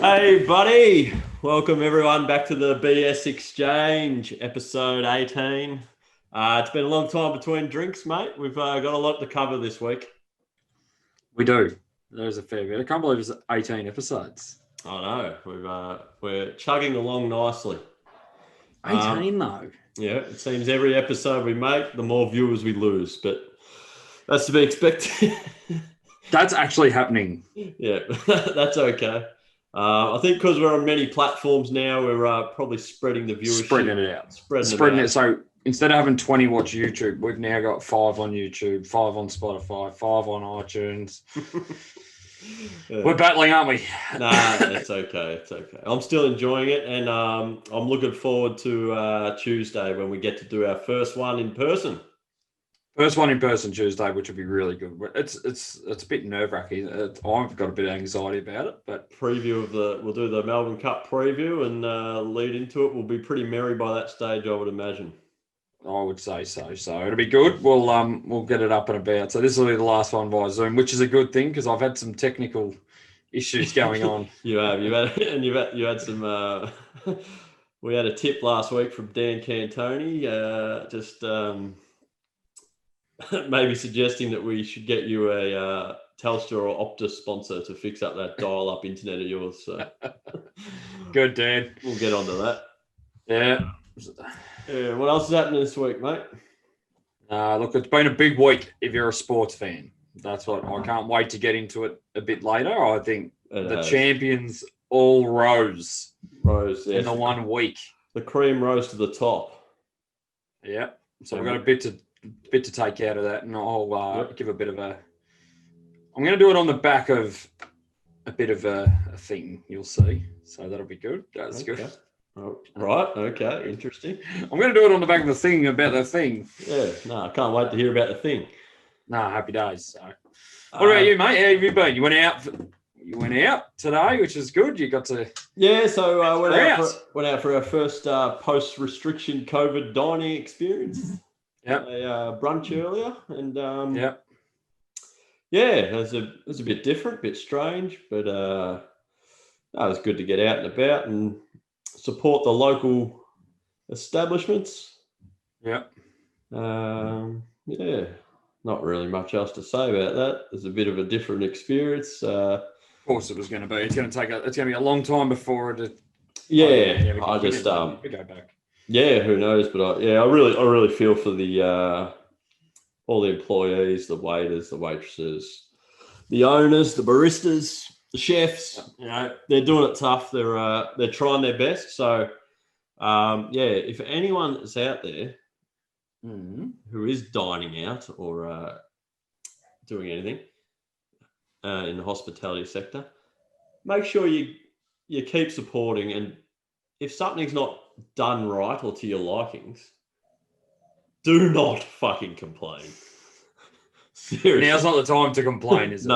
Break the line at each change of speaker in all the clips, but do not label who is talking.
Hey, buddy. Welcome, everyone, back to the BS Exchange, episode 18. It's been a long time between drinks, mate. We've got a lot to cover this week.
We do. There's a fair bit. I can't believe it's 18 episodes.
I know. We're chugging along nicely.
18 though.
Yeah, it seems every episode we make, the more viewers we lose, but that's to be expected.
That's actually happening.
Yeah, that's okay. I think because we're on many platforms now, we're probably spreading the viewership.
Spreading it out.
Spreading it.
So instead of having 20 watch YouTube, we've now got 5 on YouTube, 5 on Spotify, 5 on iTunes.
Yeah.
We're battling, aren't we?
Nah, it's okay. It's okay. I'm still enjoying it, and I'm looking forward to Tuesday when we get to do our first one in person.
First one in person Tuesday, which would be really good. It's a bit nerve wracking. I've got a bit of anxiety about it, but
we'll do the Melbourne Cup preview and lead into it. We'll be pretty merry by that stage, I would imagine.
I would say so. So it'll be good. We'll get it up and about. So this will be the last one via Zoom, which is a good thing because I've had some technical issues going on.
You had some. We had a tip last week from Dan Cantoni, maybe suggesting that we should get you a Telstra or Optus sponsor to fix up that dial-up internet of yours. So.
Good, Dan.
We'll get onto that.
Yeah.
Yeah. What else is happening this week, mate?
Look, it's been a big week if you're a sports fan. That's what I can't wait to get into it a bit later. I think the champions all rose in the 1 week.
The cream rose to the top.
Yeah. So we've got a bit to take out of that, and I'll give a bit of a. I'm going to do it on the back of a bit of a thing. You'll see. So that'll be good. That's
okay.
Good.
Oh, right. Okay. Interesting.
I'm going to do it on the back of the thing about the thing.
Yeah. No, I can't wait to hear about the thing.
Happy days. So, what about you, mate? How have you been? You went out today, which is good. You got to.
Yeah. So went out for our first post-restriction COVID dining experience.
Yep.
A brunch earlier, and
yep.
Yeah, it was a bit different, a bit strange, but it was good to get out and about and support the local establishments.
Yep.
Yeah, not really much else to say about that. It's a bit of a different experience.
Of course, it was going to be. It's going to be a long time before it.
We go back. Yeah, who knows? But I really feel for the all the employees, the waiters, the waitresses, the owners, the baristas, the chefs. You know, they're doing it tough. They're trying their best. So, if anyone is out there who is dining out or doing anything in the hospitality sector, make sure you keep supporting. And if something's not done right or to your likings, do not fucking complain. Seriously.
Now's not the time to complain, is it?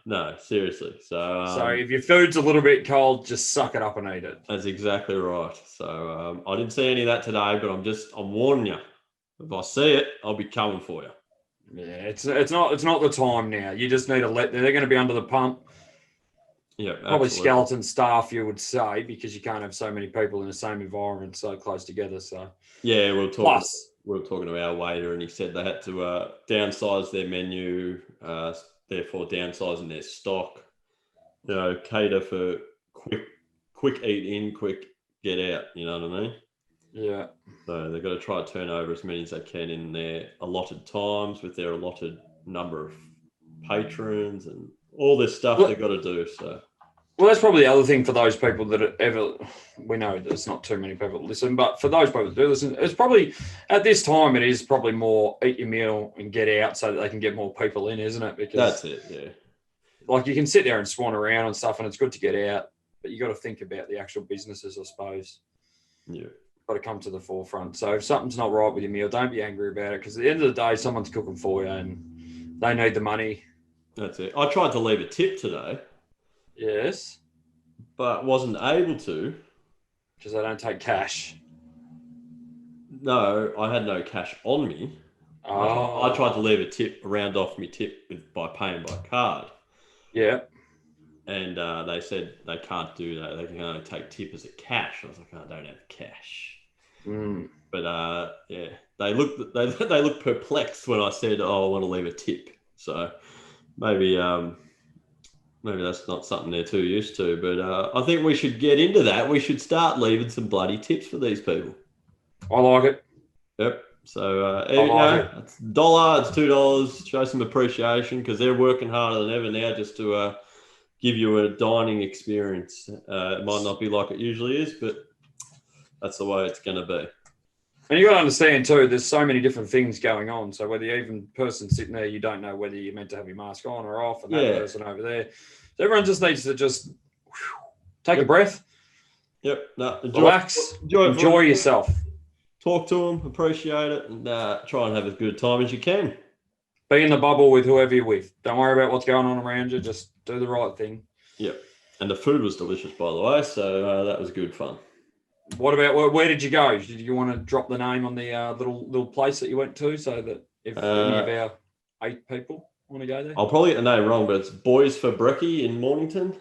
No, seriously.
So if your food's a little bit cold, just suck it up and eat it.
That's exactly right. So I didn't see any of that today, but I'm warning you. If I see it, I'll be coming for you.
Yeah, it's not the time now. You just need to they're going to be under the pump.
Yeah,
probably skeleton staff, you would say, because you can't have so many people in the same environment so close together. So
yeah, we were talking to our waiter, and he said they had to downsize their menu, therefore downsizing their stock. You know, cater for quick eat in, quick get out. You know what I mean?
Yeah.
So they've got to try to turn over as many as they can in their allotted times with their allotted number of patrons and all this stuff they've got to do. So.
Well, that's probably the other thing for those people we know there's not too many people that listen, but for those people that do listen, it's probably, at this time, it is probably more eat your meal and get out so that they can get more people in, isn't it? Because
that's it, yeah.
Like you can sit there and swan around and stuff and it's good to get out, but you got to think about the actual businesses, I suppose.
Yeah.
Got to come to the forefront. So if something's not right with your meal, don't be angry about it because at the end of the day, someone's cooking for you and they need the money.
That's it. I tried to leave a tip today.
Yes.
But wasn't able to.
Because they don't take cash.
No, I had no cash on me.
Oh.
I tried to leave a tip, round off my tip by paying by card.
Yeah.
and they said they can't do that. They can only take tip as a cash. I was like, I don't have cash. But yeah, they looked perplexed when I said, "Oh, I want to leave a tip." So maybe that's not something they're too used to. But I think we should get into that. We should start leaving some bloody tips for these people.
I like it.
Yep. So it's $1, it's $2. Show some appreciation because they're working harder than ever now just to give you a dining experience. It might not be like it usually is, but that's the way it's going to be.
And you got to understand too, there's so many different things going on. So whether you're even person sitting there, you don't know whether you're meant to have your mask on or off, and that person over there. So everyone just needs to just take a breath.
Yep. No,
relax. Enjoy yourself.
Talk to them, appreciate it, and try and have as good a time as you can.
Be in the bubble with whoever you're with. Don't worry about what's going on around you. Just do the right thing.
Yep. And the food was delicious, by the way, so that was good fun.
What about where did you go? Did you want to drop the name on the little place that you went to, so that if any of our 8 people want to go there?
I'll probably get the name wrong, but it's Boys for Brekkie in Mornington.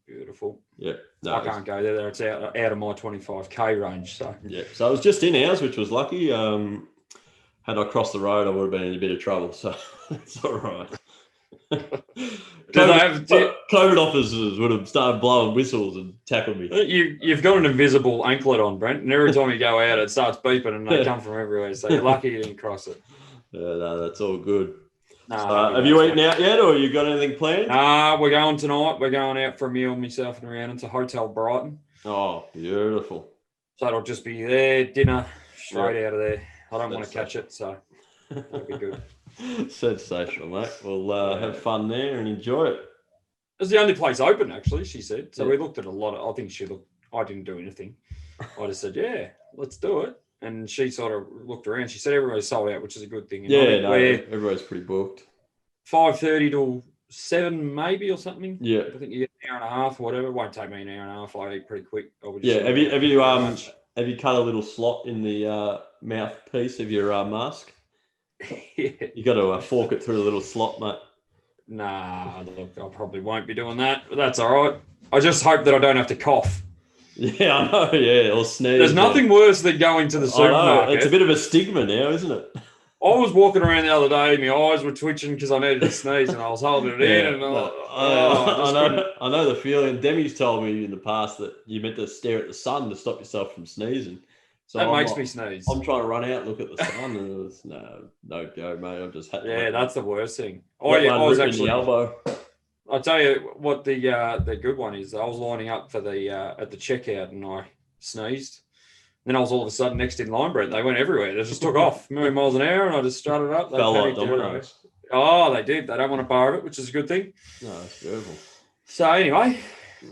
Beautiful.
Yep.
No, I can't go there. It's out of my 25k range. So
yeah. So I was just in ours, which was lucky. Had I crossed the road, I would have been in a bit of trouble. So it's all right. COVID officers would have started blowing whistles and tackled me.
You've got an invisible anklet on, Brent, and every time you go out, it starts beeping and they come from everywhere. So you're lucky you didn't cross it.
Yeah, no, that's all good.
No,
have you eaten out yet, or you got anything planned?
We're going tonight. We're going out for a meal, myself and Rhiannon, to Hotel Brighton.
Oh, beautiful.
So it'll just be there, dinner, straight out of there. I don't want to catch it, so that'll be good.
Sensational, mate. We'll have fun there and enjoy it.
It's the only place open, actually, she said. So we looked at a lot of, I think I didn't do anything. I just said, yeah, let's do it. And she sort of looked around. She said everybody's sold out, which is a good thing. And
everybody's pretty booked.
5:30 till 7 maybe or something.
Yeah.
I think you get an hour and a half or whatever. It won't take me an hour and a half. I eat pretty quick.
Have you cut a little slot in the mouthpiece of your mask?
Yeah.
You got to fork it through a little slot, mate.
Nah, look, I probably won't be doing that, but that's all right. I just hope that I don't have to cough.
Yeah, I know. Yeah, or sneeze.
There's nothing worse than going to the supermarket.
It's a bit of a stigma now, isn't it?
I was walking around the other day, my eyes were twitching because I needed to sneeze, and I was holding it in. And
I know the feeling. Demi's told me in the past that you meant to stare at the sun to stop yourself from sneezing. So
that makes me sneeze.
I'm trying to run out and look at the sun, and it was no go, mate. I'm just
that's the worst thing.
I was actually the elbow.
I'll tell you what the good one is. I was lining up for the at the checkout and I sneezed. Then I was all of a sudden next in line, Brent. They went everywhere. They just took off, moving miles an hour, and I just strutted up. They
fell like dominoes.
Oh, they did. They don't want a bar of it, which is a good thing.
No, it's beautiful.
So anyway,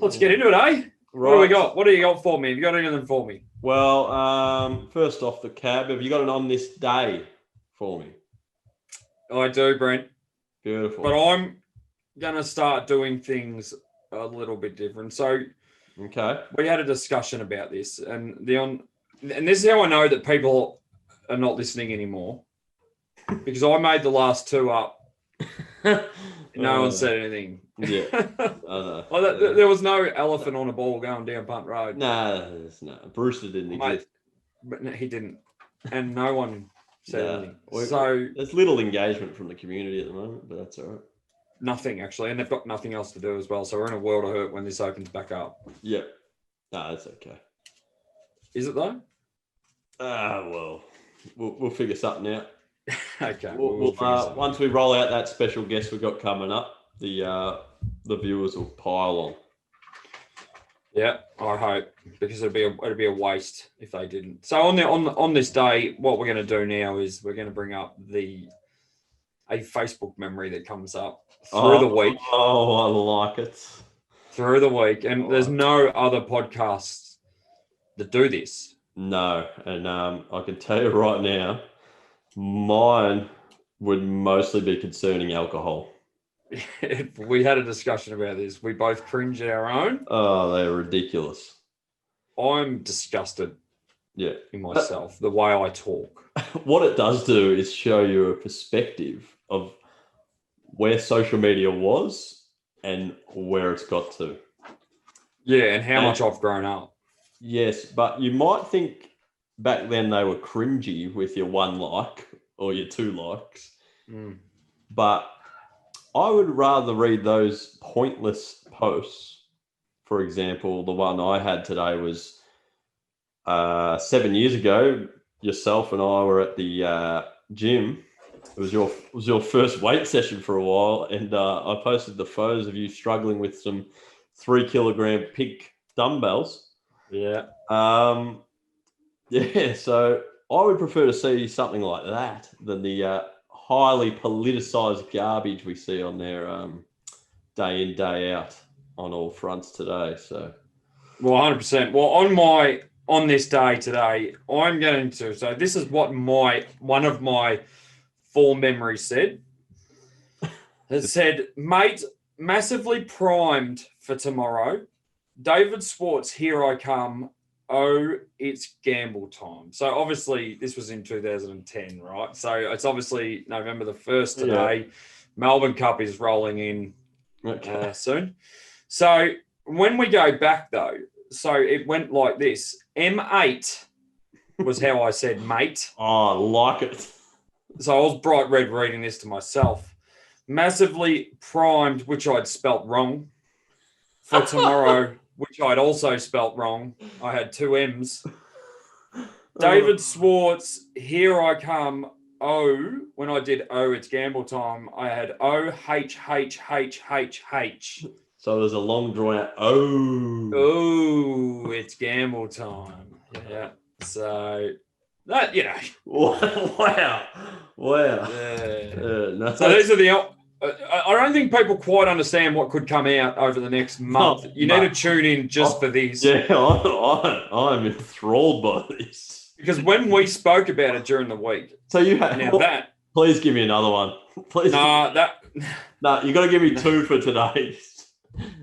let's get into it, eh? Right. What do we got? What do you got for me? Have you got anything for me?
Well, first off the cab, have you got an on this day for me?
I do, Brent.
Beautiful.
But I'm going to start doing things a little bit different. So
okay, we
had a discussion about this, and this is how I know that people are not listening anymore, because I made the last 2 up. No one said anything.
Yeah.
There was no elephant on a ball going down Punt Road.
No. Brewster didn't exist.
But no, he didn't. And no one said anything.
So there's little engagement from the community at the moment, but that's all right.
Nothing, actually. And they've got nothing else to do as well. So we're in a world of hurt when this opens back up.
Yep. No, that's okay.
Is it though?
Well, we'll figure something out.
Okay.
Once we roll out that special guest we got coming up, the viewers will pile on.
Yeah, I hope, because it'd be a waste if they didn't. So on this day, what we're going to do now is we're going to bring up a Facebook memory that comes up through the week.
Oh, I like it.
Through the week, and there's no other podcasts that do this.
No, and I can tell you right now, mine would mostly be concerning alcohol.
We had a discussion about this. We both cringe at our own.
Oh, they're ridiculous.
I'm disgusted.
Yeah,
in myself, the way I talk.
What it does do is show you a perspective of where social media was and where it's got to.
Yeah, and how much I've grown up.
Yes, but you might think back then they were cringy with your 1 like or your 2 likes. But I would rather read those pointless posts. For example, the one I had today was 7 years ago. Yourself and I were at the gym. It was your first weight session for a while, and I posted the photos of you struggling with some 3 kilogram pink dumbbells.
Yeah.
Yeah. So I would prefer to see something like that than the highly politicized garbage we see on there day in, day out on all fronts today. So,
well, 100%. Well, on this day today, I'm going to. So this is what one of my 4 memories said. It said, "Mate, massively primed for tomorrow. David Swartz, here I come. Oh, it's gamble time." So obviously this was in 2010, right? So it's obviously November the 1st today. Yeah. Melbourne Cup is rolling in soon. So when we go back though, so it went like this. M8 was how I said mate.
Oh, I like it.
So I was bright red reading this to myself. Massively primed, which I'd spelt wrong. For tomorrow, which I'd also spelt wrong. I had 2 M's. David Swartz, here I come. O, when I did O, it's gamble time. I had OHHHHH.
So there's a long drawn out
Oh, it's gamble time. Yeah. So that,
Wow.
Yeah.
No.
So these are the. I don't think people quite understand what could come out over the next month. You need to tune in just for this.
Yeah, I'm enthralled by this.
Because when we spoke about it during the week,
so you have Please give me another one. Please.
No,
you got to give me 2 for today.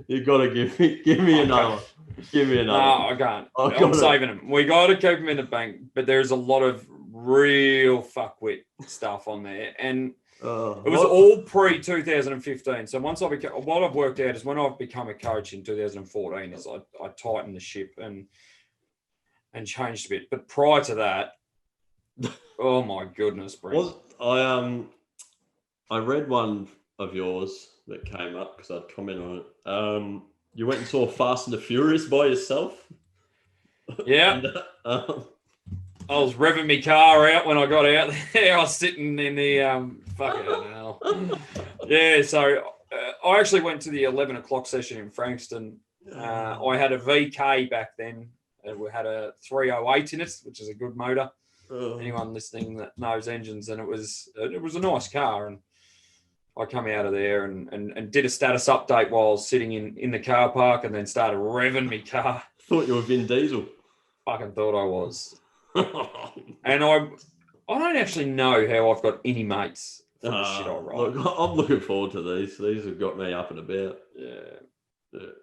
You got to give me another one. Give me another.
No, I can't. I'm saving them. We got to keep them in the bank, but there's a lot of real fuckwit stuff on there, and it was all pre-2015. So what I've worked out is when I've become a coach in 2014 is I tightened the ship and changed a bit. But prior to that, oh my goodness, Brent.
I read one of yours that came up because I'd comment on it. You went and saw Fast and the Furious by yourself.
Yeah.
And,
I was revving my car out when I got out there. I was sitting in the fucking hell. Yeah, so I actually went to the 11 o'clock session in Frankston. I had a VK back then. We had a 308 in it, which is a good motor. Anyone listening that knows engines, and it was a nice car. And I come out of there and did a status update while I was sitting in the car park, and then started revving my car.
Thought you were Vin Diesel.
Fucking thought I was. And I don't actually know how I've got any mates for the shit I ride.
Look, I'm looking forward to these. These have got me up and about.
Yeah.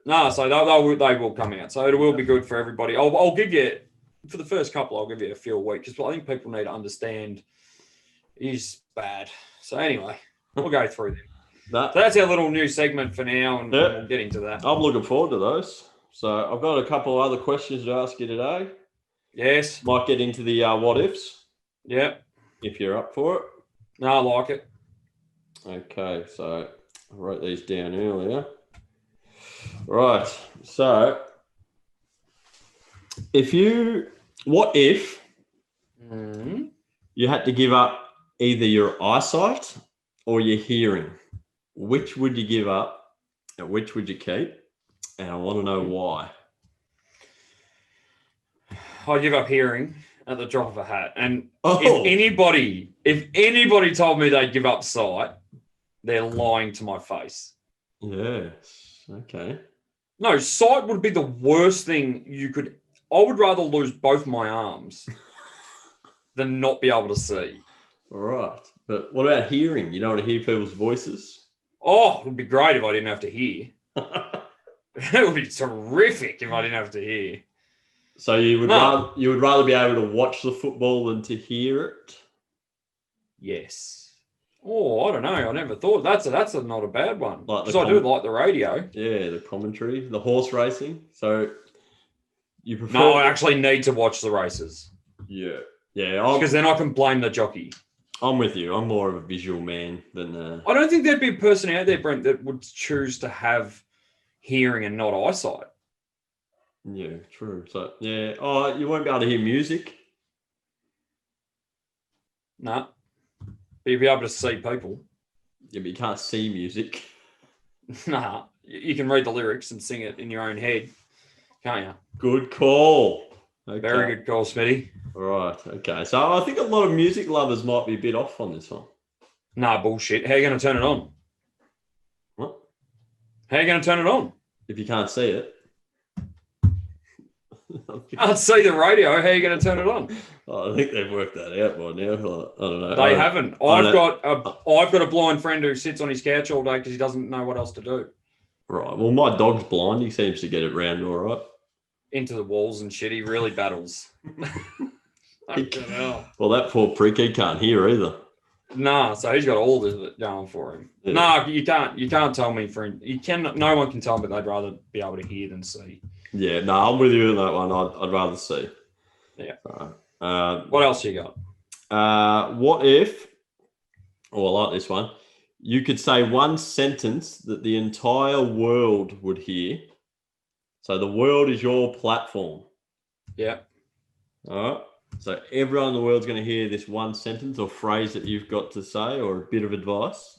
No, so they will come out. So it will be good for everybody. I'll give you, for the first couple, I'll give you a few a week because I think people need to understand is bad. So anyway, we'll go through them. So that's our little new segment for now, and we'll get into that.
I'm looking forward to those. So I've got a couple of other questions to ask you today.
Yes.
Might get into the what ifs.
Yep.
If you're up for it.
No, I like it.
Okay, so I wrote these down earlier. Right. So what if you had to give up either your eyesight or your hearing? Which would you give up and which would you keep? And I want to know why.
I give up hearing at the drop of a hat. And if anybody told me they'd give up sight, they're lying to my face.
Yes. Okay.
No, sight would be the worst thing you could. I would rather lose both my arms than not be able to see.
All right. But what about hearing? You don't want to hear people's voices?
Oh, it would be great if I didn't have to hear. It would be terrific if I didn't have to hear.
So you would rather be able to watch the football than to hear it?
Yes. Oh, I don't know. I never thought that's not a bad one.
Like
Because I do like the radio.
Yeah, the commentary, the horse racing. So you prefer?
No, I actually need to watch the races.
Yeah, yeah.
Because then I can blame the jockey.
I'm with you. I'm more of a visual man than.
I don't think there'd be a person out there, Brent, that would choose to have hearing and not eyesight.
Yeah, true. So yeah. Oh, you won't be able to hear music.
Nah. But you'll be able to see people.
Yeah, but you can't see music.
Nah. You can read the lyrics and sing it in your own head, can't you?
Good call. Okay.
Very good call, Smitty.
Right. Okay. So I think a lot of music lovers might be a bit off on this one.
Nah, bullshit. How are you going to turn it on?
What?
How are you going to turn it on?
If you can't see it.
Can't see the radio. How are you going to turn it on?
Oh, I think they've worked that out by now. I don't know.
They haven't. I've got a blind friend who sits on his couch all day because he doesn't know what else to do.
Right. Well, my dog's blind. He seems to get it round all right.
Into the walls and shit. He really battles.
Well, that poor prick, he can't hear either.
Nah, so he's got all this going for him. Yeah. Nah, you can't tell me no one can tell me, but they'd rather be able to hear than see.
Yeah, no, I'm with you on that one. I'd rather see.
Yeah.
What
else you got?
What if, I like this one, you could say one sentence that the entire world would hear. So the world is your platform.
Yeah.
All right. So everyone in the world's going to hear this one sentence or phrase that you've got to say or a bit of advice.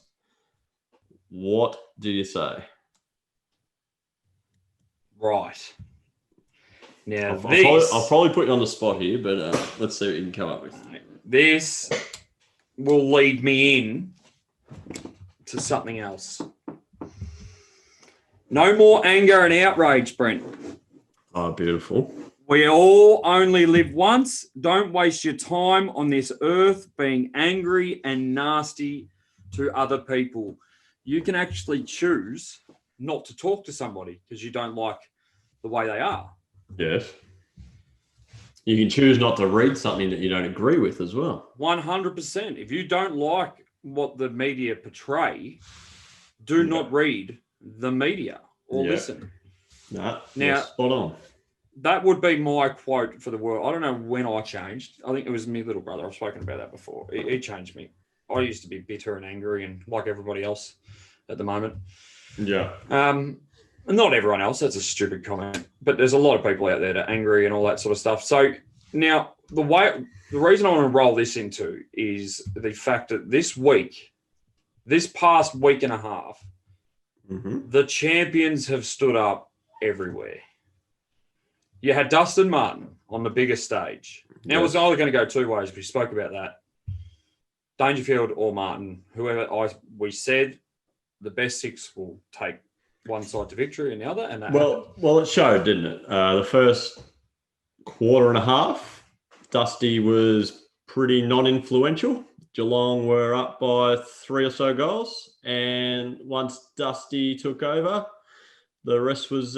What do you say?
Right. Now,
I'll probably put you on the spot here, but let's see what you can come up with.
This will lead me in to something else. No more anger and outrage, Brent.
Oh, beautiful.
We all only live once. Don't waste your time on this earth being angry and nasty to other people. You can actually choose not to talk to somebody because you don't like the way they are.
Yes. You can choose not to read something that you don't agree with as well.
100%. If you don't like what the media portray, do not read the media or listen.
Now,
spot on. That would be my quote for the world. I don't know when I changed. I think it was my little brother. I've spoken about that before. He changed me. I used to be bitter and angry and like everybody else at the moment.
Yeah.
Not everyone else. That's a stupid comment. But there's a lot of people out there that are angry and all that sort of stuff. So now the reason I want to roll this into is the fact that this past week and a half, the champions have stood up everywhere. You had Dustin Martin on the biggest stage. Now, it was either going to go two ways. We spoke about that. Dangerfield or Martin, we said the best six will take one side to victory and the other. And
it showed, didn't it? The first quarter and a half, Dusty was pretty non-influential. Geelong were up by 3 or so goals. And once Dusty took over, the rest was,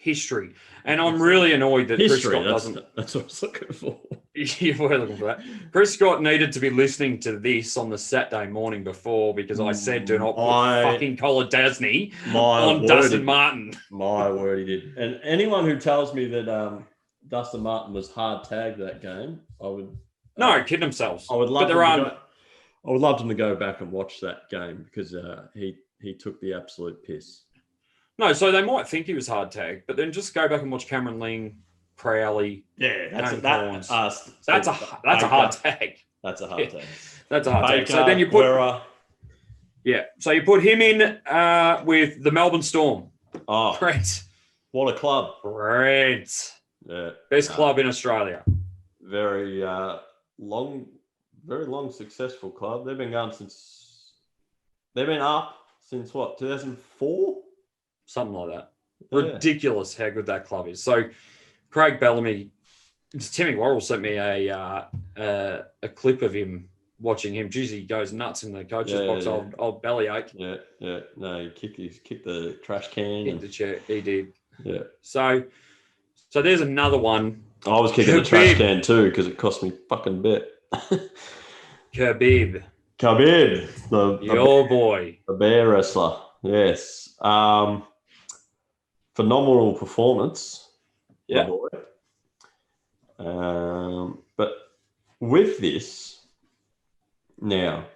history. And I'm really annoyed that Chris Scott doesn't.
That's what I was looking for.
You were looking for that. Chris Scott needed to be listening to this on the Saturday morning before because I said do not put fucking Collar Dasney on Dustin Martin.
My word, he did. And anyone who tells me that Dustin Martin was hard tagged that game, I would.
No, kidding themselves.
I would love them to go back and watch that game because he took the absolute piss.
No, so they might think he was hard tagged, but then just go back and watch Cameron Ling, Crowley.
Yeah,
that's a hard tag.
That's a hard tag.
That's a hard tag. So then you put so you put him in with the Melbourne Storm.
Oh,
Brent.
What a club.
Brent.
Yeah.
Best club in Australia.
Very long, successful club. They've been up since what, 2004?
Something like that. Yeah. Ridiculous how good that club is. So Craig Bellamy, Timmy Worrell sent me a clip of him watching him. Jeez, he goes nuts in the coach's box. Old bellyache.
Yeah. No, he kicked the trash can.
Kicked the chair. He did.
Yeah.
So there's another one.
I was kicking the trash can too because it cost me fucking bit.
Khabib.
Khabib,
Boy.
the bear wrestler. Yes. Phenomenal performance.
Yeah.
My boy. But with this, now,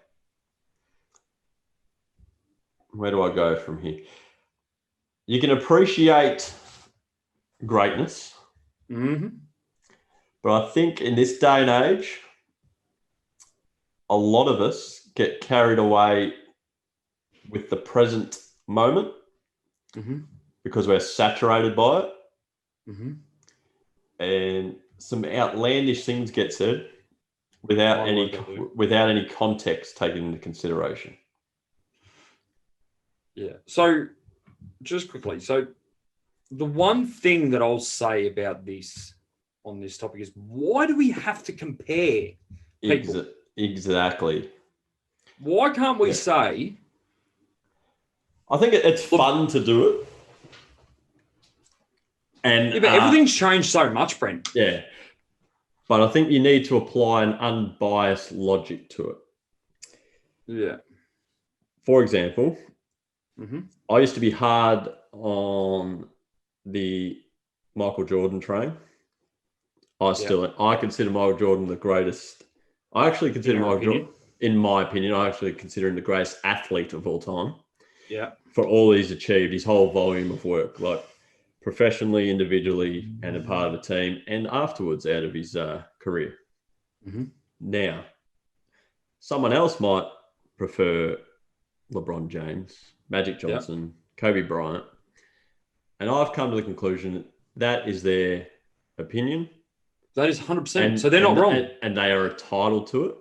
where do I go from here? You can appreciate greatness, but I think in this day and age, a lot of us get carried away with the present moment because we're saturated by it. And some outlandish things get said without any context taken into consideration.
Yeah. So just quickly, so the one thing that I'll say about this on this topic is, why do we have to compare people?
Exactly.
Why can't we say?
I think it's fun to do it. And
but everything's changed so much, Brent.
Yeah. But I think you need to apply an unbiased logic to it.
Yeah.
For example, I used to be hard on the Michael Jordan train. I consider Michael Jordan the greatest. I actually consider Jordan, in my opinion, I actually consider him the greatest athlete of all time.
Yeah.
For all he's achieved, his whole volume of work, like professionally, individually, and a part of the team, and afterwards out of his career. Now, someone else might prefer LeBron James, Magic Johnson, Kobe Bryant, and I've come to the conclusion that is their opinion.
That is 100%. So they're not wrong.
And they are entitled to it.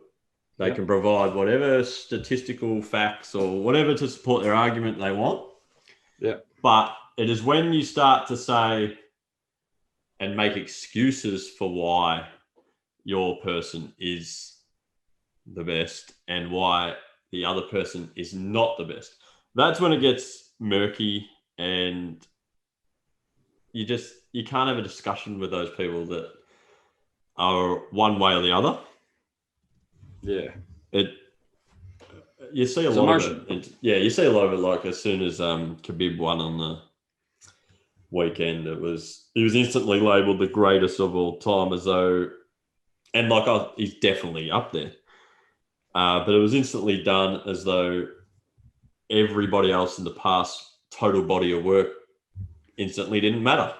They can provide whatever statistical facts or whatever to support their argument they want.
Yeah.
But it is when you start to say and make excuses for why your person is the best and why the other person is not the best. That's when it gets murky, and you can't have a discussion with those people that are one way or the other.
Yeah.
You see a lot of it. You see a lot of it. Like as soon as Khabib won on the weekend, he was instantly labelled the greatest of all time, as though, and he's definitely up there. But it was instantly done as though everybody else in the past total body of work instantly didn't matter.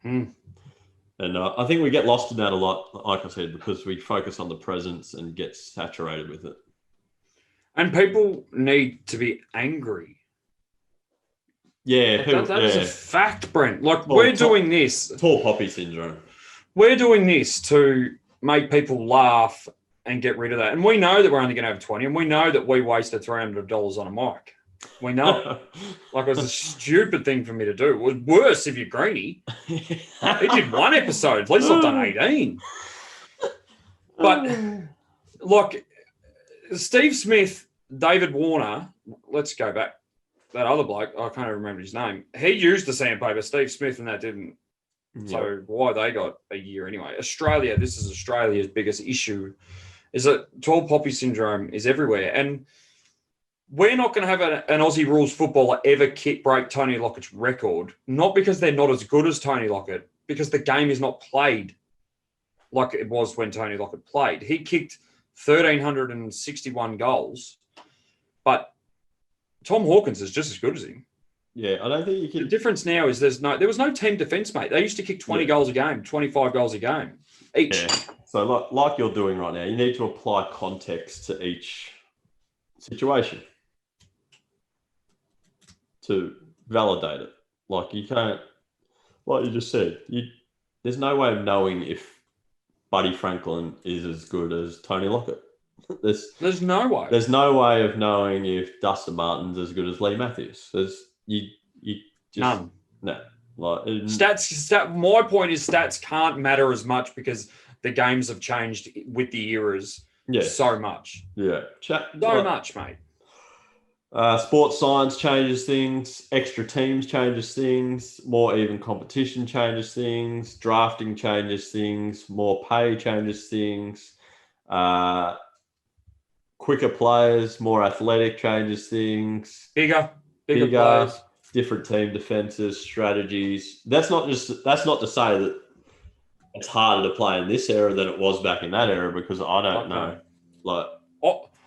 And I think we get lost in that a lot, like I said, because we focus on the presence and get saturated with it.
And people need to be angry.
Yeah.
That is a fact, Brent. We're doing this.
Tall poppy syndrome.
We're doing this to make people laugh and get rid of that. And we know that we're only going to have 20, and we know that we wasted $300 on a mic. We know. It was a stupid thing for me to do. It was worse if you're greeny. He did one episode. At least I've done 18. But, Steve Smith, David Warner, let's go back. That other bloke, I can't remember his name. He used the sandpaper. Steve Smith and that didn't. Yep. So why they got a year anyway? Australia, this is Australia's biggest issue, is that tall poppy syndrome is everywhere. And we're not going to have an Aussie rules footballer ever break Tony Lockett's record, not because they're not as good as Tony Lockett, because the game is not played like it was when Tony Lockett played. He kicked 1,361 goals, but Tom Hawkins is just as good as him.
Yeah, I don't think you can.
The difference now is there was no team defense, mate. They used to kick 20 goals a game, 25 goals a game each.
Yeah. So like you're doing right now, you need to apply context to each situation to validate it. You can't, like you just said, there's no way of knowing if Buddy Franklin is as good as Tony Lockett.
There's no way.
There's no way of knowing if Dustin Martin's as good as Lee Matthews. You just
none.
No.
Stats. My point is stats can't matter as much because the games have changed with the eras so much.
Yeah.
Much, mate.
Sports science changes things. Extra teams changes things. More even competition changes things. Drafting changes things. More pay changes things. quicker players, more athletic changes things.
Bigger players.
Different team defenses, strategies. That's not to say that it's harder to play in this era than it was back in that era, because I don't know.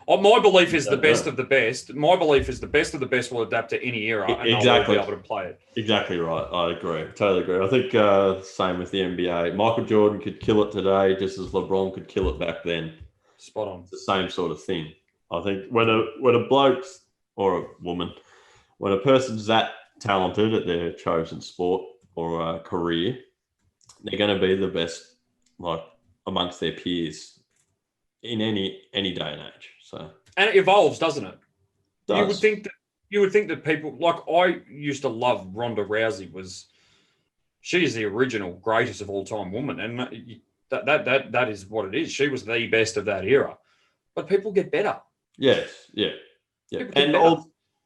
My belief is the best of the best. My belief is the best of the best will adapt to any era and
exactly.
they'll be able to play it.
Exactly right. I agree. Totally agree. I think same with the NBA. Michael Jordan could kill it today just as LeBron could kill it back then.
Spot on.
It's the same sort of thing. I think when a bloke or a woman, when a person's that talented at their chosen sport or career, they're going to be the best, like, amongst their peers in any day and age. So,
and it evolves, doesn't it?
Does.
You would think that people, like, I used to love Ronda Rousey. She is the original greatest of all time woman, and that is what it is. She was the best of that era, but people get better.
Yes, yeah. And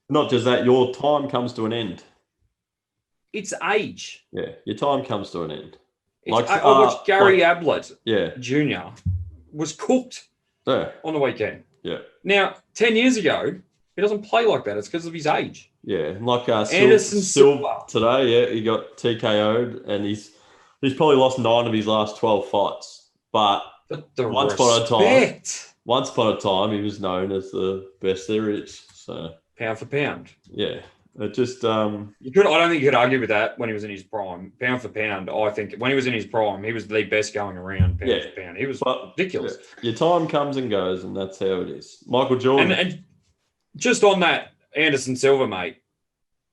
not just that, your time comes to an end.
It's age.
Yeah, your time comes to an end.
I watched Gary Ablett Jr. was cooked on the weekend.
Yeah.
Now, 10 years ago, he doesn't play like that. It's because of his age.
Yeah, like
Anderson Silva
today, he got TKO'd, and he's probably lost 9 of his last 12 fights. But once upon a time, he was known as the best there is. So
pound for pound.
Yeah. It just
I don't think you could argue with that when he was in his prime. Pound for pound, I think when he was in his prime, he was the best going around pound for pound. He was ridiculous.
Yeah. Your time comes and goes, and that's how it is. Michael Jordan.
And just on that, Anderson Silva, mate,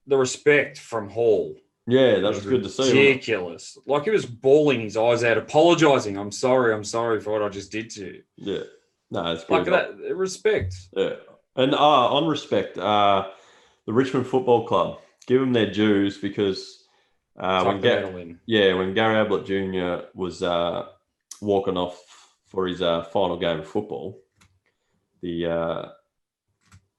the respect from Hall.
Yeah, that was good to see.
Ridiculous. Like, he was bawling his eyes out, apologising. I'm sorry for what I just did to you.
Yeah. No, it's good.
Like that, respect.
Yeah. And on respect, the Richmond Football Club, give them their dues, because when Gary Ablett Jr. was walking off for his final game of football, the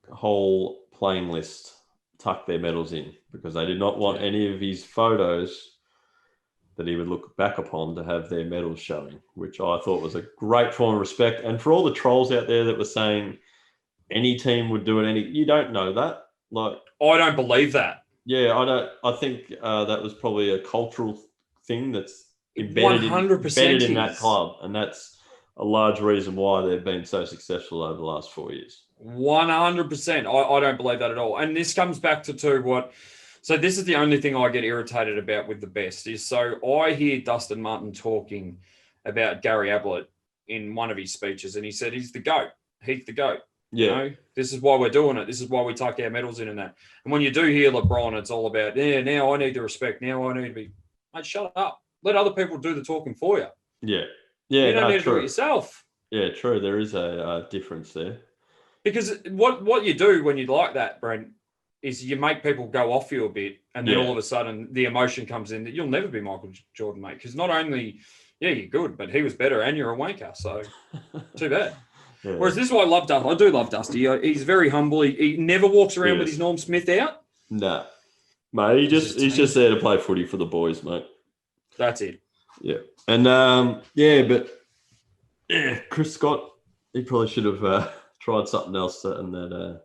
whole playing list tucked their medals in, because they did not want any of his photos that he would look back upon to have their medals showing, which I thought was a great form of respect. And for all the trolls out there that were saying any team would do it, you don't know that. Like,
I don't believe that.
Yeah, I don't. I think that was probably a cultural thing that's embedded in that club, and that's a large reason why they've been so successful over the last 4 years.
100%. I don't believe that at all. And this comes back to what. So this is the only thing I get irritated about with the best is, so I hear Dustin Martin talking about Gary Ablett in one of his speeches, and he said he's the GOAT. He's the GOAT.
Yeah.
You know, this is why we're doing it. This is why we tuck our medals in and that. And when you do hear LeBron, it's all about, now I need the respect. Now I need to be, mate, shut up. Let other people do the talking for you.
Yeah.
You don't need to do it yourself.
Yeah, true. There is a difference there.
Because what you do when you like that, Brent, is you make people go off you a bit, and then all of a sudden the emotion comes in that you'll never be Michael Jordan, mate. Because not only, you're good, but he was better and you're a wanker. So too bad. Yeah. Whereas this is why I love Dusty. I do love Dusty. He's very humble. He never walks around with his Norm Smith out.
Nah. Mate, he's just there to play footy for the boys, mate.
That's it.
Yeah. And, Chris Scott, he probably should have tried something else. And that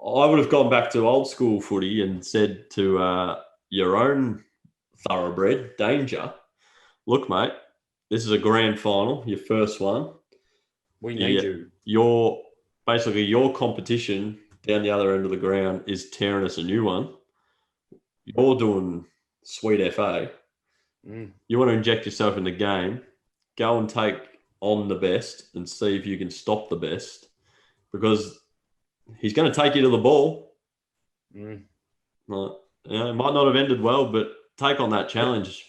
I would have gone back to old school footy and said to your own thoroughbred, Danger, look, mate, this is a grand final, your first one.
We need you.
Your competition down the other end of the ground is tearing us a new one. You're doing sweet FA. You want to inject yourself in the game. Go and take on the best and see if you can stop the best, because he's going to take you to the ball. Well, it might not have ended well, but take on that challenge.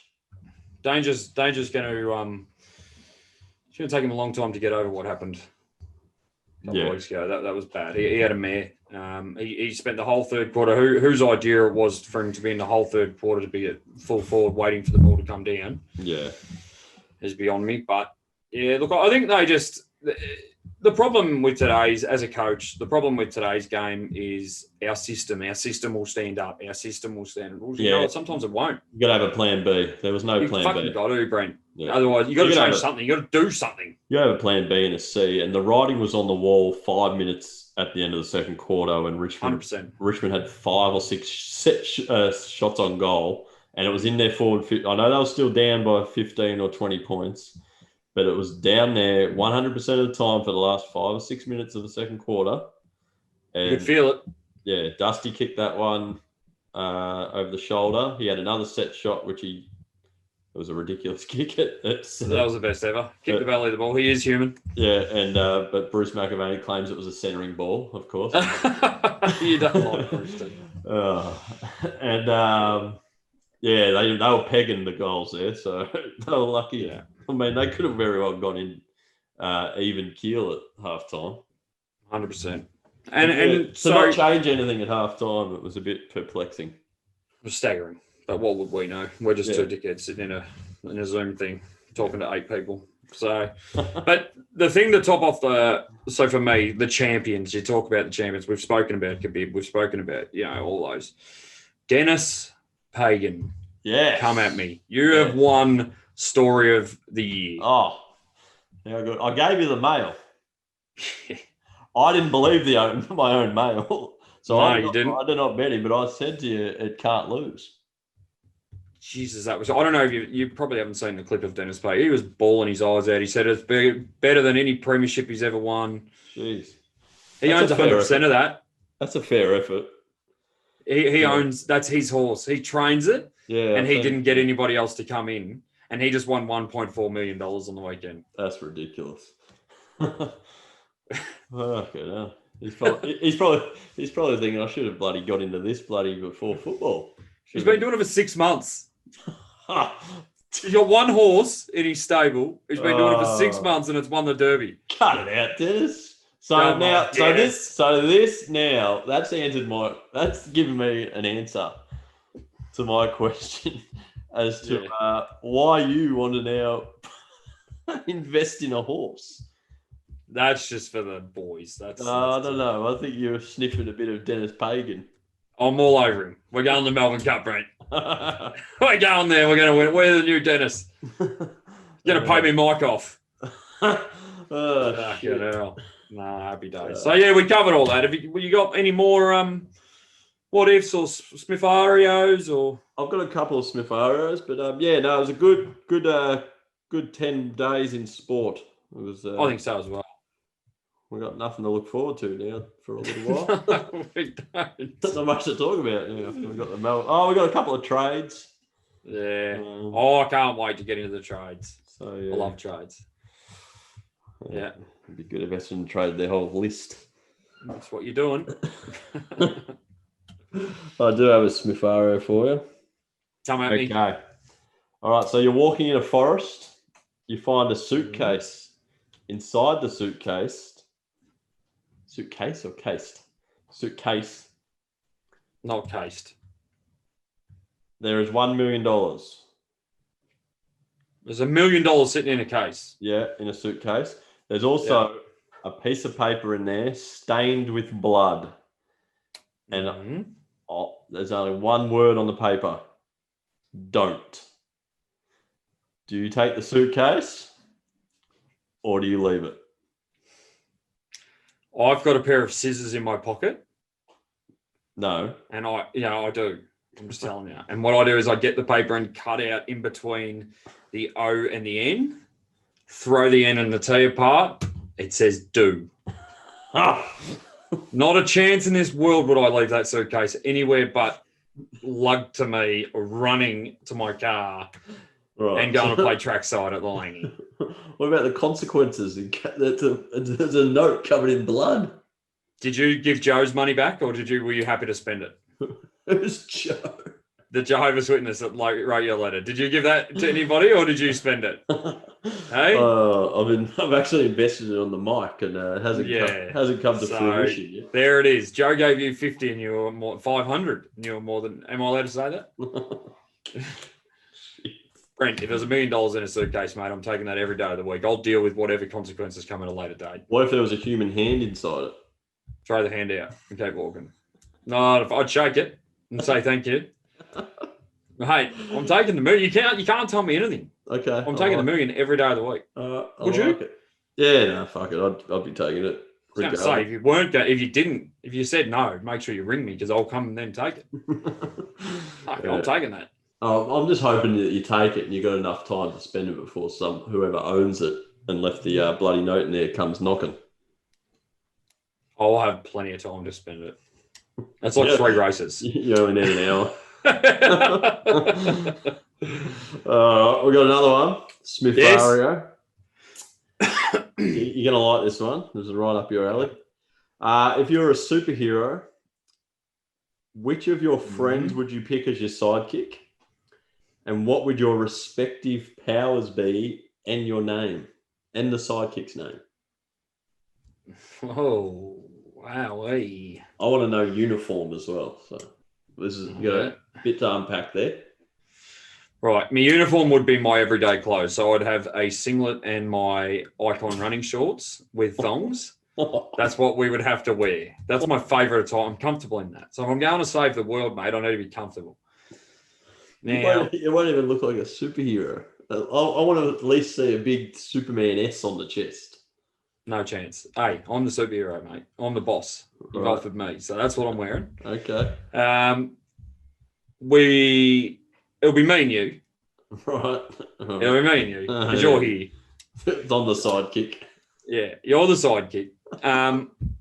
Danger's going to it's going to take him a long time to get over what happened a couple of weeks ago. That was bad. He had a mare. He spent the whole third quarter. Whose idea it was for him to be in the whole third quarter to be at full forward waiting for the ball to come down. Yeah. Is beyond me. But, look, I think they just... The problem with today's, as a coach, the problem with today's game is our system. Our system will stand up. Our system will stand up. You know, sometimes it won't.
You got to have a plan B. There was no plan B.
You fucking got to, Brent. Yeah. Otherwise, you got to change something. You got to do something.
You have a plan B and a C, and the writing was on the wall 5 minutes at the end of the second quarter when Richmond
100%.
had 5 or 6 shots on goal, and it was in their forward. I know they were still down by 15 or 20 points, but it was down there 100% of the time for the last 5 or 6 minutes of the second quarter. And
you could feel it.
Yeah, Dusty kicked that one over the shoulder. He had another set shot, it was a ridiculous kick. That was
the best ever. Kick the belly of the ball. He is human.
Yeah, and but Bruce McAvaney claims it was a centering ball, of course.
You don't like Bruce, do
yeah, they were pegging the goals there, so they were lucky.
Yeah.
I mean, they could have very well gone in even keel at halftime.
100%.
To not change anything at halftime, it was a bit perplexing.
It was staggering. But what would we know? We're just two dickheads sitting in a Zoom thing, talking to 8 people. So, but the thing to top off so for me, the champions, you talk about the champions, we've spoken about Khabib, we've spoken about, all those. Dennis Pagan.
Yeah.
Come at me. You have won story of the year.
Oh, how good. I gave you the mail. I didn't believe my own mail. So
no, you didn't.
I did not bet him, but I said to you, it can't lose.
Jesus, I don't know if you probably haven't seen the clip of Dennis Pagan. He was bawling his eyes out. He said it's better than any premiership he's ever won.
Jeez.
He owns 100% of that.
That's a fair effort.
He owns, that's his horse. He trains it.
Yeah.
And he didn't get anybody else to come in. And he just won $1.4 million on the weekend.
That's ridiculous. Okay, he's probably thinking I should have bloody got into this bloody before football.
He's been doing it for 6 months. He's got one horse in his stable. He's been doing it for 6 months and it's won the Derby.
Cut it out, Dennis. That's given me an answer to my question as to why you want to now invest in a horse.
That's just for the boys. I
don't know. I think you're sniffing a bit of Dennis Pagan.
I'm all over him. We're going to the Melbourne Cup, Brent. We're going there. We're going to win. We're the new Dennis. You're going to pay me Mike off. Hell. No, happy days. So, we covered all that. Have you got any more what ifs or Smith-Arios? Or
I've got a couple of Smith-Arios, but it was a good 10 days in sport. It was.
I think so as well.
We've got nothing to look forward to now for a little while.
We don't.
There's not much to talk about now. We've got we've got a couple of trades.
Yeah. I can't wait to get into the trades.
So
I love trades. Yeah.
It'd be good if Essendon traded their whole list.
That's what you're doing.
I do have a Smith-Ario for you.
Come at me.
Okay. All right. So you're walking in a forest. You find a suitcase. Inside the suitcase or cased? Suitcase.
Not cased.
There is $1 million.
There's $1 million sitting in a case.
Yeah, in a suitcase. There's also a piece of paper in there stained with blood. And there's only one word on the paper. Don't. Do you take the suitcase or do you leave it?
I've got a pair of scissors in my pocket.
No.
And I do. I'm just telling you. And what I do is I get the paper and cut out in between the O and the N, throw the N and the T apart. It says do. Not a chance in this world would I leave that suitcase anywhere but lugged to me, running to my car and going to play trackside at the Laney.
What about the consequences? There's a note covered in blood.
Did you give Joe's money back, or were you happy to spend it?
It was Joe.
The Jehovah's Witness that wrote your letter. Did you give that to anybody, or did you spend it? Hey,
I've actually invested it on the mic, and it hasn't come to fruition yet.
There it is. Joe gave you 50, and you were more 500. And you were more than. Am I allowed to say that? Brent, if there's $1 million in a suitcase, mate, I'm taking that every day of the week. I'll deal with whatever consequences come at a later date.
What if there was a human hand inside it?
Throw the hand out and keep walking. No, I'd shake it and say thank you. Hey, I'm taking the million. You can't tell me anything.
Okay.
I'm taking the million every day of the week. Would you?
Like it. Yeah, no, fuck it. I'd be taking it.
I was going to say, if you said no, make sure you ring me because I'll come and then take it. Okay, I'm taking that.
I'm just hoping that you take it and you got enough time to spend it before whoever owns it and left the bloody note in there comes knocking.
I'll have plenty of time to spend it. That's like 3 races.
You only need an hour. We got another one. Smith Ario. You're going to like this one. This is right up your alley. If you're a superhero, which of your friends would you pick as your sidekick? And what would your respective powers be and your name? And the sidekick's name?
Oh, wow.
I want to know uniform as well. So this is a bit to unpack there.
Right. My uniform would be my everyday clothes. So I'd have a singlet and my Icon running shorts with thongs. That's what we would have to wear. That's my favourite attire. I'm comfortable in that. So if I'm going to save the world, mate, I need to be comfortable. Now,
it won't even look like a superhero. I want to at least see a big Superman S on the chest.
No chance. Hey, I'm the superhero, mate. I'm the boss. You've offered me. So that's what I'm wearing.
Okay.
It'll be me and you.
Right.
It'll be me and you because you're here.
It's on the sidekick.
Yeah, you're the sidekick.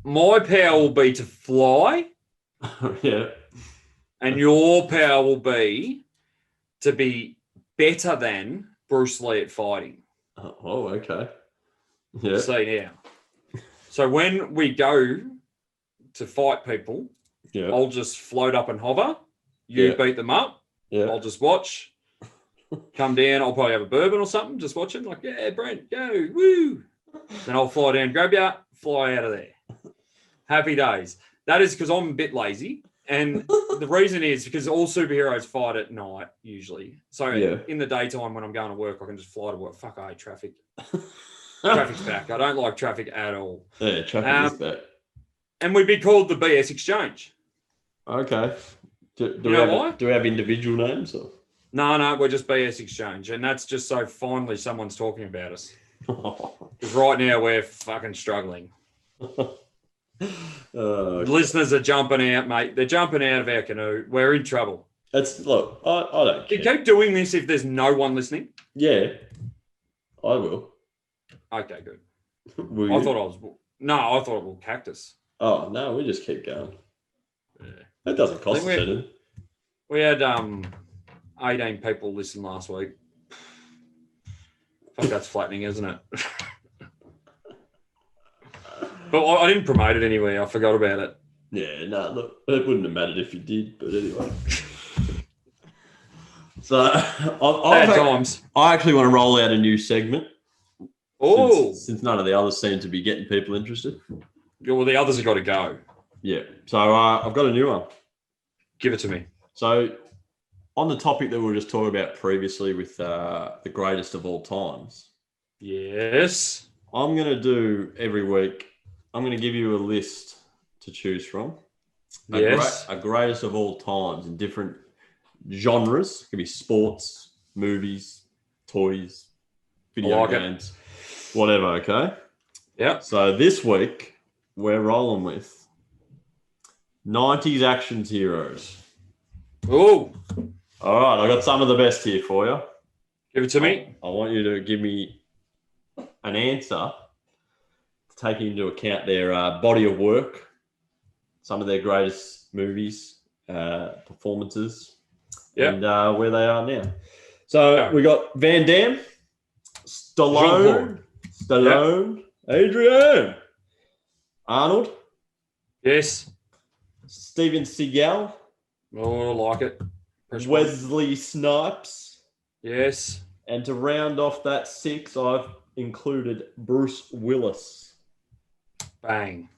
My power will be to fly.
Yeah.
And your power will be to be better than Bruce Lee at fighting.
Oh, okay. Yeah.
See now. So when we go to fight people, I'll just float up and hover. You beat them up.
Yeah.
I'll just watch. Come down. I'll probably have a bourbon or something. Just watching. Like, yeah, Brent, go, woo. Then I'll fly down, grab you, fly out of there. Happy days. That is because I'm a bit lazy. And the reason is because all superheroes fight at night usually. So in the daytime when I'm going to work, I can just fly to work. Fuck, I hate traffic. Traffic's back. I don't like traffic at all.
Yeah, traffic is back.
And we'd be called the BSxchange.
Okay. Do we have individual names? Or?
No, we're just BSxchange. And that's just so finally someone's talking about us. Because right now we're fucking struggling. Listeners are jumping out, mate. They're jumping out of our canoe. We're in trouble.
I don't care.
You keep doing this if there's no one listening?
Yeah, I will.
Okay, good.
I
thought it was cactus.
Oh, no, we just keep going. Yeah. That doesn't cost us anything.
We had 18 people listen last week. Fuck, that's flattening, isn't it? But I didn't promote it anyway. I forgot about it.
Yeah, no, look, it wouldn't have mattered if you did, but anyway. So I actually want to roll out a new segment.
Oh,
since none of the others seem to be getting people interested.
Well, the others have got to go.
Yeah. So I've got a new one.
Give it to me.
So on the topic that we were just talking about previously with the greatest of all times.
Yes.
I'm going to do every week. I'm going to give you a list to choose from. A greatest of all times in different genres. It could be sports, movies, toys, video games, whatever, okay?
Yeah.
So this week, we're rolling with 90s action heroes.
Oh.
All right, I got some of the best here for you.
Give it to me.
I want you to give me an answer taking into account their body of work, some of their greatest movies, performances, and where they are now. So we got Van Damme, Stallone, Adrian, Arnold.
Yes.
Steven Seagal.
Oh, I like it.
Wesley Snipes.
Yes.
And to round off that 6, I've included Bruce Willis.
Bang.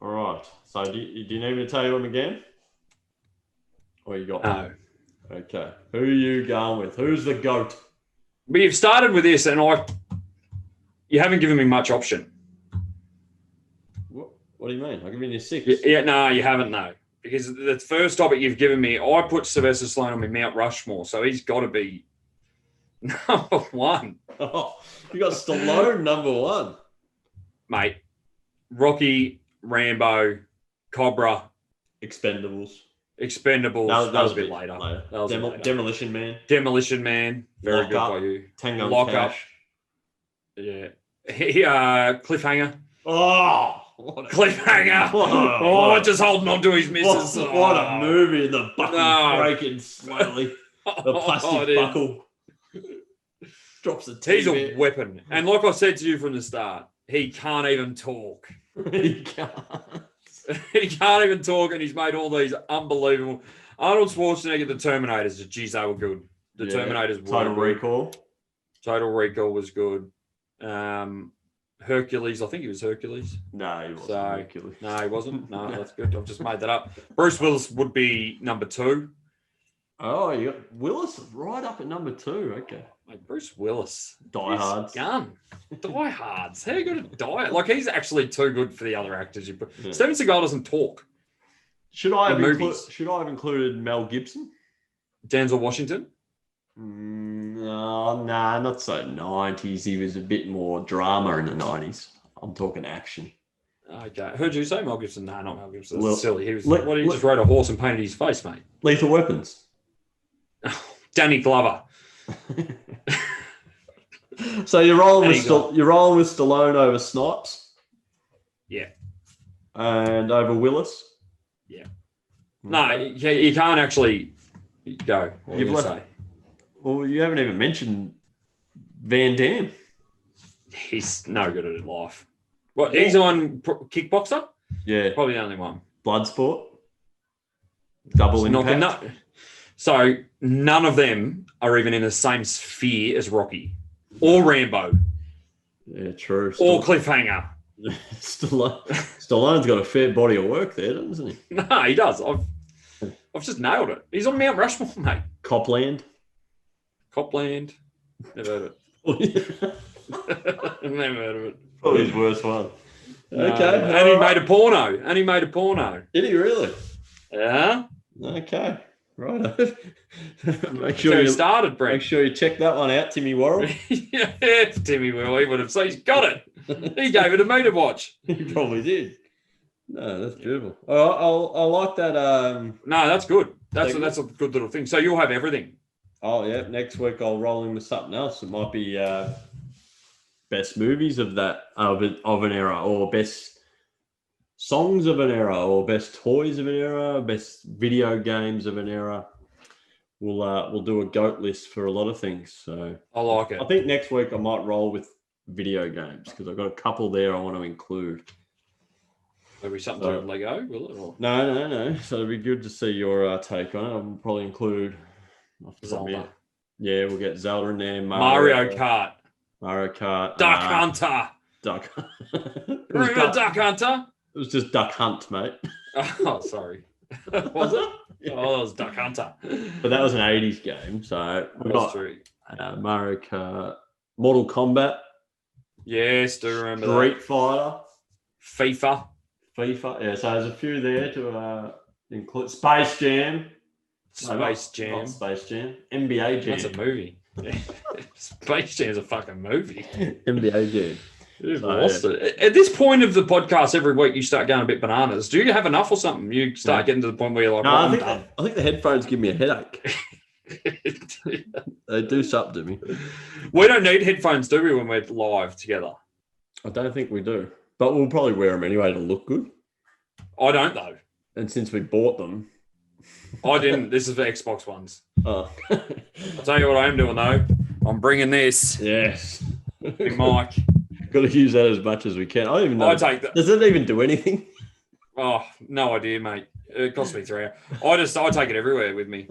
All right. So do you need me to tell you them again? Or you got
No.
Okay. Who are you going with? Who's the GOAT?
But you've started with this and you haven't given me much option.
What do you mean? I've given you 6.
Yeah, no, you haven't, no. Because the first topic you've given me, I put Sylvester Stallone on my Mount Rushmore, so he's got to be Number one.
Oh, you got Stallone number one.
Mate, Rocky, Rambo, Cobra.
Expendables.
That was a bit later. That was later.
Demolition Man.
Demolition Man. Very
Lock
good
Up.
by you.
Tango
Lock
Cash.
Up. Yeah. Cliffhanger.
Oh,
Cliffhanger. Just holding on to his missus.
What a movie. The buckle breaking slowly. The plastic buckle drops the TV.
He's a weapon. And like I said to you from the start, he can't even talk.
He can't.
He can't even talk, and he's made all these unbelievable. Arnold Schwarzenegger, the Terminators, geez, they were good. The Terminators were
Total Recall.
Total Recall was good. Hercules, I think he was Hercules.
No, he wasn't Hercules.
No, he wasn't. No, that's good. I've just made that up. Bruce Willis would be number 2.
Oh, you got Willis right up at number 2. Okay.
Like Bruce Willis.
Die Hards.
Gun. Die Hards. How are you going to die? Like, he's actually too good for the other actors.
Yeah.
Steven Seagal doesn't talk.
Should I have included Mel Gibson?
Denzel Washington?
No, not so 90s. He was a bit more drama in the 90s. I'm talking action.
Okay. Heard you say Mel Gibson? No, not Mel Gibson. That's
Well,
silly. He was. He just rode a horse and painted his face, mate.
Lethal Weapons.
Danny Glover.
So you're rolling with Stallone over Snipes?
Yeah.
And over Willis?
Yeah. No, you can't actually go. What
You've left, well, you haven't even mentioned Van Damme.
He's no good at life. What? He's the one kickboxer?
Yeah.
Probably the only one.
Bloodsport. Double Impact.
So none of them are even in the same sphere as Rocky or Rambo.
Yeah, true.
Or Cliffhanger.
Stallone's got a fair body of work there, doesn't he?
No, he does. I've just nailed it. He's on Mount Rushmore, mate.
Copland.
Never heard of it. Never heard of it.
Probably his worst one.
No.
Okay.
And he made a porno.
Did he really?
Yeah.
Okay. Right. Make
sure you started, Brent.
Make sure you check that one out, Timmy Worrell.
Yeah, Timmy Worrell. He would have said he's got it. He gave it a me to watch.
He probably did. No, that's beautiful. I like that.
No, that's good. That's a good little thing. So you'll have everything.
Oh yeah. Next week I'll roll in with something else. It might be best movies of an era, or best songs of an era, or best toys of an era, best video games of an era. We'll do a GOAT list for a lot of things. So
I like it.
I think next week I might roll with video games because I've got a couple there I want to include.
Maybe something to Lego, will it? Or?
No. So it'd be good to see your take on it. I'll probably include
Zelda.
Yeah, we'll get Zelda in there.
Mario Kart. Duck Hunter. Remember Duck Hunter?
It was just Duck Hunt, mate.
Oh, sorry. Was it?
Yeah.
Oh, it was Duck Hunter.
But that was an 80s game. So we've got Mario Kart, Mortal Kombat.
Yes, do remember
Street Fighter.
FIFA.
Yeah, so there's a few there to include. Space Jam.
Space Jam.
Not Space Jam. NBA Jam.
That's a movie. Yeah. Space Jam's a fucking movie.
NBA Jam.
You've lost it. At this point of the podcast, every week you start going a bit bananas. Do you have enough or something? You start getting to the point where you're like,
no, I think the headphones give me a headache. They do something to me.
We don't need headphones, do we, when we're live together?
I don't think we do. But we'll probably wear them anyway to look good.
I don't, though.
And since we bought them.
I didn't. This is for Xbox ones.
Oh.
I'll tell you what I am doing, though. I'm bringing this.
Yes.
Big mic.
Got to use that as much as we can. I don't even know.
I take that.
Does it even do anything?
Oh, no idea, mate. It cost me $3. I take it everywhere with me.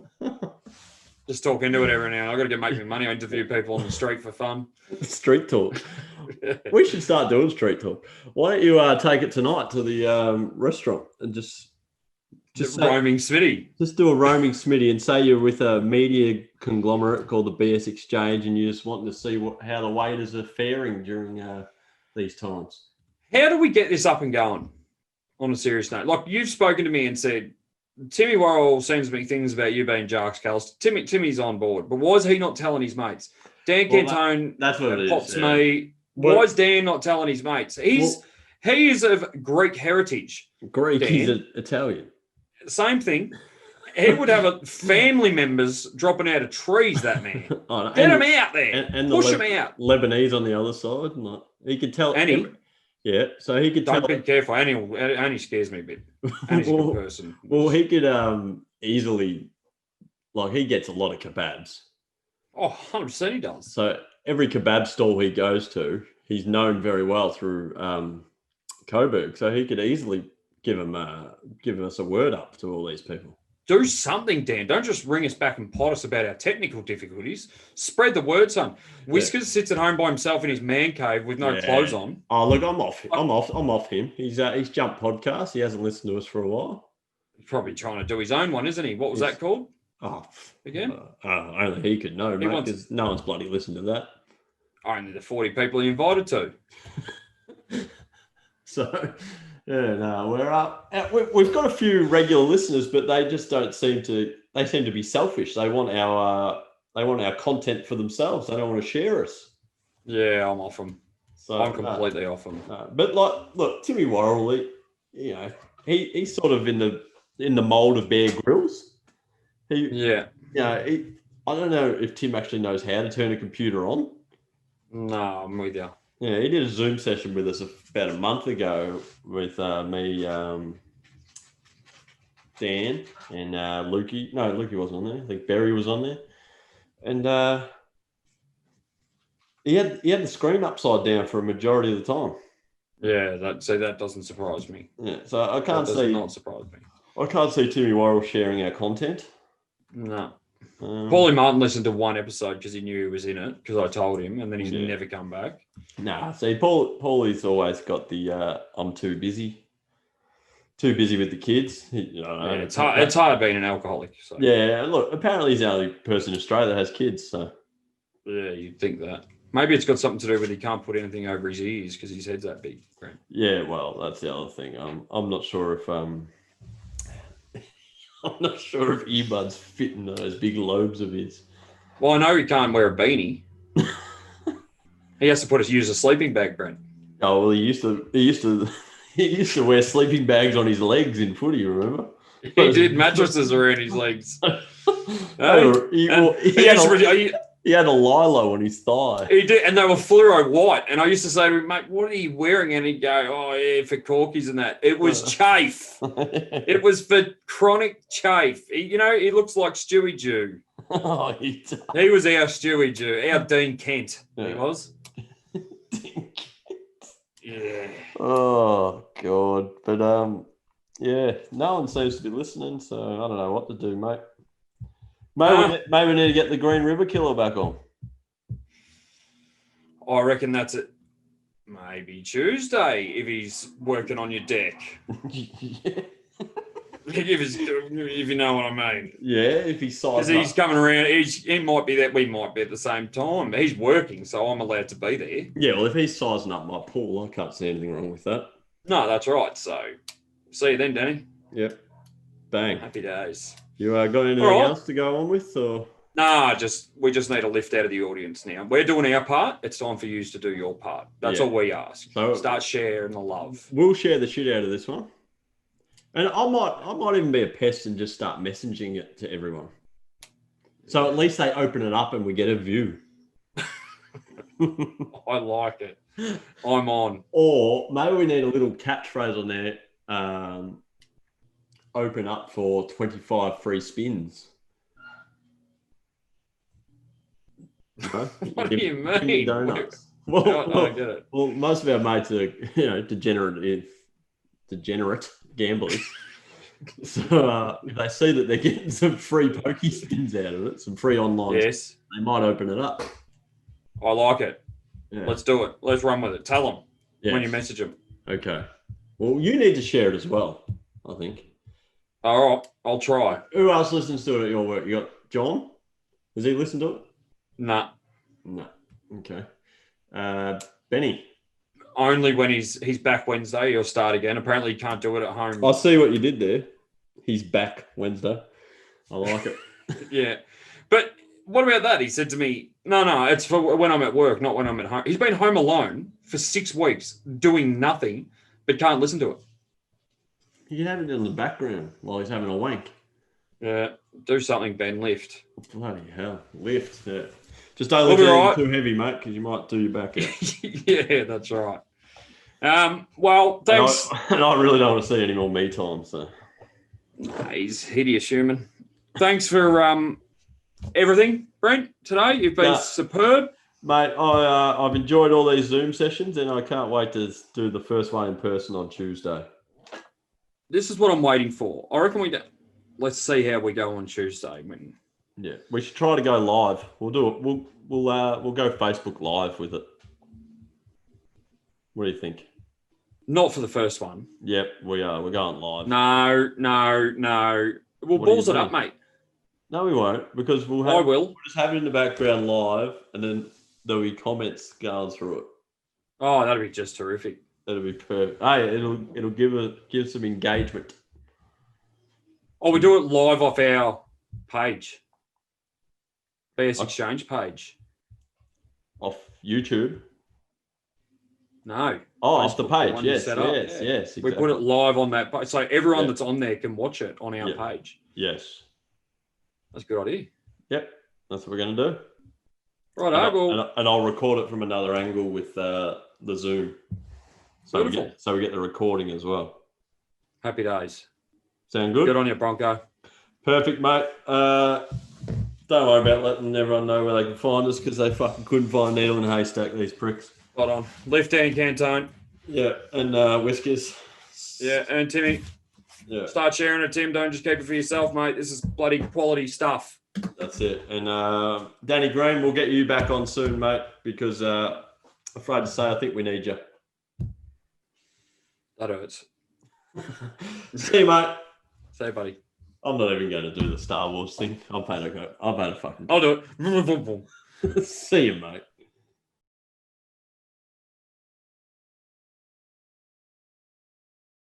Just talk into it every now. I got to make me money. I interview people on the street for fun.
Street talk. We should start doing street talk. Why don't you take it tonight to the restaurant and just
roaming Smitty.
Just do a roaming Smitty and say you're with a media conglomerate called TheBSxchange and you're just wanting to see how the waiters are faring during these times.
How do we get this up and going? On a serious note, like you've spoken to me and said, Timmy Worrell sends me things about you being Jarks Callis. Timmy's on board, but why is he not telling his mates? Dan Cantone
that's what it is.
pops me. Why is Dan not telling his mates? He is of Greek heritage.
Greek,
Dan.
he's Italian.
Same thing. He would have family members dropping out of trees, that man. Get him out there. And push him out.
Lebanese on the other side. He could tell. Yeah, so he could
Don't
tell.
be careful. Annie scares me a bit. Annie's a good person.
Well, he could easily, he gets a lot of kebabs.
Oh, 100% he does.
So every kebab stall he goes to, he's known very well through Coburg. So he could easily give us a word up to all these people.
Do something, Dan. Don't just ring us back and pot us about our technical difficulties. Spread the word, son. Whiskers sits at home by himself in his man cave with no clothes on.
Oh, look, I'm off him. He's jumped podcast. He hasn't listened to us for a while.
He's probably trying to do his own one, isn't he? What was that called?
Oh,
again?
Only he could know, mate, because no one's bloody listened to that.
Only the 40 people he invited to.
So... Yeah, no, we're up. We've got a few regular listeners, but they just don't seem to. They seem to be selfish. They want our content for themselves. They don't want to share us.
Yeah, I'm off them. So I'm completely off them.
But look, Timmy Worrell, he's sort of in the mold of Bear Grylls. I don't know if Tim actually knows how to turn a computer on.
No, I'm with you.
Yeah, he did a Zoom session with us about a month ago with me, Dan, and Lukey. No, Lukey wasn't on there. I think Barry was on there. And he had the screen upside down for a majority of the time.
Yeah, that doesn't surprise me.
Yeah, so I can't
see. Does not surprise me.
I can't see Timmy Worrell sharing our content.
No. Paulie Martin listened to one episode because he knew he was in it because I told him, and then he's never come back.
Nah, see, Paulie's always got the I'm too busy with the kids.
It's hard being an alcoholic. So.
Yeah, look, apparently he's the only person in Australia that has kids. So
yeah, you'd think that. Maybe it's got something to do with he can't put anything over his ears because his head's that big. Right?
Yeah, well, that's the other thing. I'm not sure if I'm not sure if earbuds fit in those big lobes of his.
Well, I know he can't wear a beanie. He has to use a sleeping bag, Brent.
Oh well, he used to wear sleeping bags on his legs in footy. Remember?
He did mattresses around his legs.
He had a lilo on his thigh.
He did, and they were fluoro white. And I used to say to him, mate, what are you wearing? And he'd go, oh, yeah, for corkies and that. It was chafe. It was for chronic chafe. He looks like Stewie Jew.
Oh, he does.
He was our Stewie Jew, our Dean Kent. Yeah. He was.
Dean Kent.
Yeah.
Oh, God. But, no one seems to be listening, so I don't know what to do, mate. Maybe we need to get the Green River Killer back on.
I reckon that's it. Maybe Tuesday if he's working on your deck.
Yeah.
If you know what I mean.
Yeah, if he's sized
up. He's coming around. He might be that we might be at the same time. But he's working, so I'm allowed to be there.
Yeah, well, if he's sizing up my pool, I can't see anything wrong with that.
No, that's right. So, see you then, Danny.
Yep. Bang.
Happy days.
You got anything else to go on with, or?
Nah, we just need a lift out of the audience now. We're doing our part. It's time for you to do your part. That's all we ask. So start sharing the love.
We'll share the shit out of this one, and I might even be a pest and just start messaging it to everyone. So at least they open it up and we get a view.
I like it. I'm on.
Or maybe we need a little catchphrase on there. Open up for 25 free spins.
What do you mean?
Donuts.
I don't get it.
Well, most of our mates are, degenerate gamblers. So if they see that they're getting some free pokey spins out of it, some free online spins, they might open it up.
I like it. Yeah. Let's do it. Let's run with it. Tell them when you message them.
Okay. Well, you need to share it as well, I think.
All right, I'll try.
Who else listens to it at your work? You got John? Does he listen to it?
Nah.
No. Okay. Benny?
Only when he's back Wednesday, he'll start again. Apparently, he can't do it at home.
I see what you did there. He's back Wednesday. I like it.
Yeah. But what about that? He said to me, no, it's for when I'm at work, not when I'm at home. He's been home alone for 6 weeks doing nothing, but can't listen to it.
You can have it in the background while he's having a wank.
Yeah, do something, Ben. Lift.
Bloody hell. Lift, yeah. Just don't lift it too heavy, mate, because you might do your back out.
Yeah, that's right. Well, thanks.
And I really don't want to see any more me time, so.
He's hideous human. Thanks for everything, Brent, today. You've been superb.
Mate, I've enjoyed all these Zoom sessions, and I can't wait to do the first one in person on Tuesday.
This is what I'm waiting for. I reckon let's see how we go on Tuesday.
Yeah, we should try to go live. We'll do it. We'll go Facebook Live with it. What do you think?
Not for the first one.
Yep, we are. We're going live.
No. We'll balls it up, mate.
No, we won't, because
I will.
We'll just have it in the background live, and then there'll be comments going through it.
Oh, that'd be just terrific.
That'll be perfect. Hey, it'll give some engagement.
Oh, we do it live off our page. TheBSxchange page.
Off YouTube?
No.
Oh, off the page. Yes. Exactly.
We put it live on that page. So everyone that's on there can watch it on our page.
Yes.
That's a good idea.
Yep. That's what we're going to do.
Right,
and I'll record it from another angle with the Zoom. So we get the recording as well.
Happy days.
Sound good?
Good on you, Bronco.
Perfect, mate. Don't worry about letting everyone know where they can find us, because they fucking couldn't find needle in a haystack, these pricks.
Spot on. Left hand Cantone.
Yeah, and Whiskers.
Yeah, and Timmy.
Yeah.
Start sharing it, Tim. Don't just keep it for yourself, mate. This is bloody quality stuff.
That's it. And Danny Green, we'll get you back on soon, mate, because afraid to say, I think we need you.
That hurts.
See you, mate.
See you, buddy.
I'm not even going to do the Star Wars thing. I've had a fucking...
I'll do it.
See you, mate.